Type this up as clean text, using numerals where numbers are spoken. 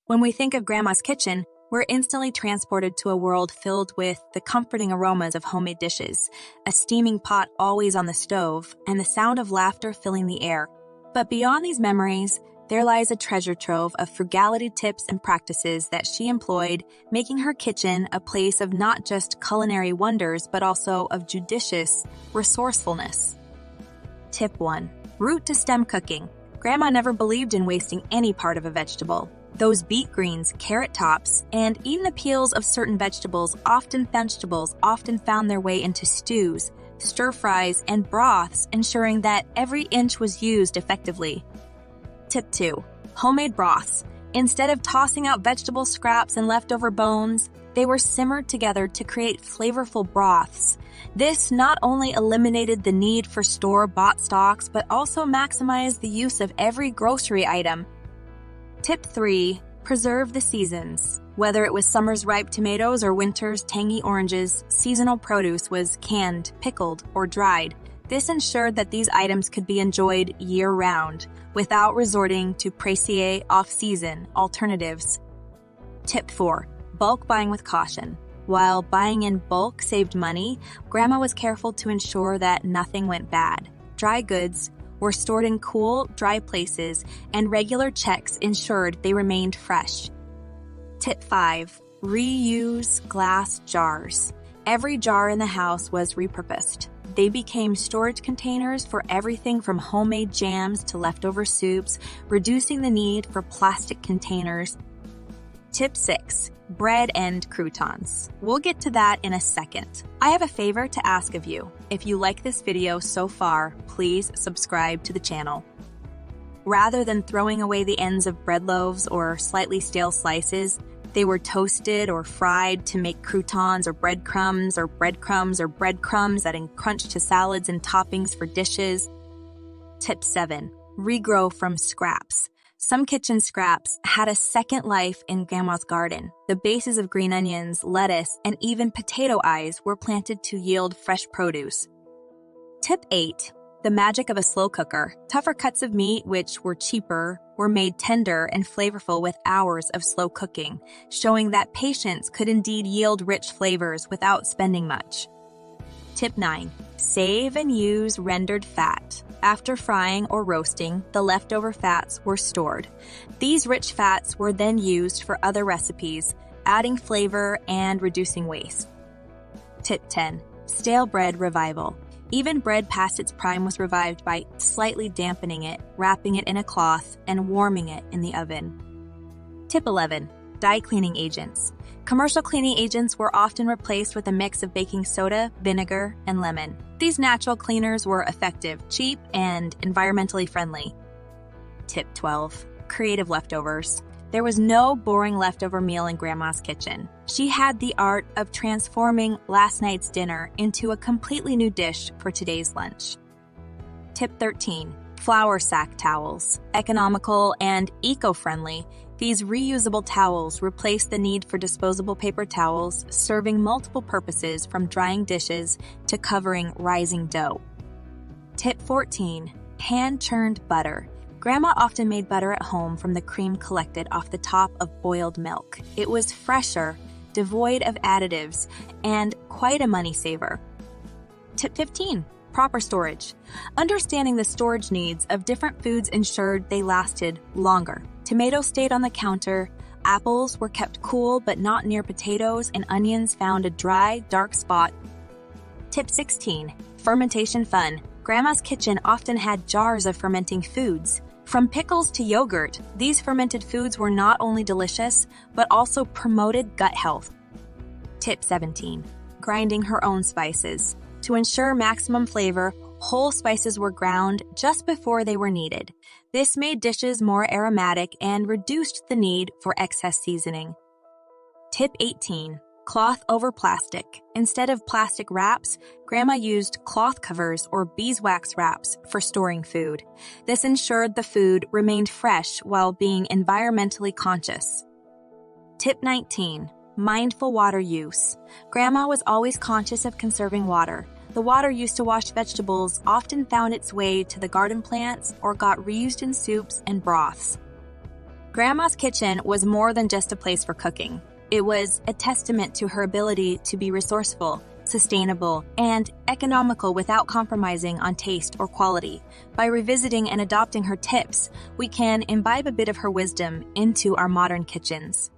When we think of Grandma's kitchen, we're instantly transported to a world filled with the comforting aromas of homemade dishes, a steaming pot always on the stove, and the sound of laughter filling the air. But beyond these memories, there lies a treasure trove of frugality tips and practices that she employed, making her kitchen a place of not just culinary wonders, but also of judicious resourcefulness. Tip 1. Root to stem cooking. Grandma never believed in wasting any part of a vegetable. Those beet greens, carrot tops, and even the peels of certain vegetables often found their way into stews, stir-fries, and broths, ensuring that every inch was used effectively. Tip 2. Homemade broths. Instead of tossing out vegetable scraps and leftover bones, they were simmered together to create flavorful broths. This not only eliminated the need for store-bought stocks, but also maximized the use of every grocery item. Tip 3. Preserve the seasons. Whether it was summer's ripe tomatoes or winter's tangy oranges, seasonal produce was canned, pickled, or dried. This ensured that these items could be enjoyed year-round, without resorting to pricier off-season alternatives. Tip 4. Bulk buying with caution. While buying in bulk saved money, Grandma was careful to ensure that nothing went bad. Dry goods were stored in cool, dry places, and regular checks ensured they remained fresh. Tip 5. Reuse glass jars. Every jar in the house was repurposed. They became storage containers for everything from homemade jams to leftover soups, reducing the need for plastic containers. Tip 6. Bread and croutons. We'll get to that in a second. I have a favor to ask of you. If you like this video so far, please subscribe to the channel. Rather than throwing away the ends of bread loaves or slightly stale slices, they were toasted or fried to make croutons or breadcrumbs that crunch to salads and toppings for dishes. Tip 7. Regrow from scraps. Some kitchen scraps had a second life in Grandma's garden. The bases of green onions, lettuce, and even potato eyes were planted to yield fresh produce. Tip 8. The magic of a slow cooker. Tougher cuts of meat, which were cheaper, were made tender and flavorful with hours of slow cooking, showing that patience could indeed yield rich flavors without spending much. Tip 9. Save and use rendered fat. After frying or roasting, the leftover fats were stored. These rich fats were then used for other recipes, adding flavor and reducing waste. Tip 10. Stale bread revival. Even bread past its prime was revived by slightly dampening it, wrapping it in a cloth, and warming it in the oven. Tip 11. Dye cleaning agents. Commercial cleaning agents were often replaced with a mix of baking soda, vinegar, and lemon. These natural cleaners were effective, cheap, and environmentally friendly. Tip 12. Creative leftovers. There was no boring leftover meal in Grandma's kitchen. She had the art of transforming last night's dinner into a completely new dish for today's lunch. Tip 13. Flour sack towels. Economical and eco-friendly, these reusable towels replace the need for disposable paper towels, serving multiple purposes from drying dishes to covering rising dough. Tip 14. Hand-churned butter. Grandma often made butter at home from the cream collected off the top of boiled milk. It was fresher, devoid of additives, and quite a money saver. Tip 15. Proper storage. Understanding the storage needs of different foods ensured they lasted longer. Tomatoes stayed on the counter, apples were kept cool but not near potatoes, and onions found a dry, dark spot. Tip 16. Fermentation fun. Grandma's kitchen often had jars of fermenting foods. From pickles to yogurt, these fermented foods were not only delicious, but also promoted gut health. Tip 17. Grinding her own spices. To ensure maximum flavor, whole spices were ground just before they were needed. This made dishes more aromatic and reduced the need for excess seasoning. Tip 18. Cloth over plastic. Instead of plastic wraps, Grandma used cloth covers or beeswax wraps for storing food. This ensured the food remained fresh while being environmentally conscious. Tip 19. Mindful water use. Grandma was always conscious of conserving water. The water used to wash vegetables often found its way to the garden plants or got reused in soups and broths. Grandma's kitchen was more than just a place for cooking. It was a testament to her ability to be resourceful, sustainable, and economical without compromising on taste or quality. By revisiting and adopting her tips, we can imbibe a bit of her wisdom into our modern kitchens.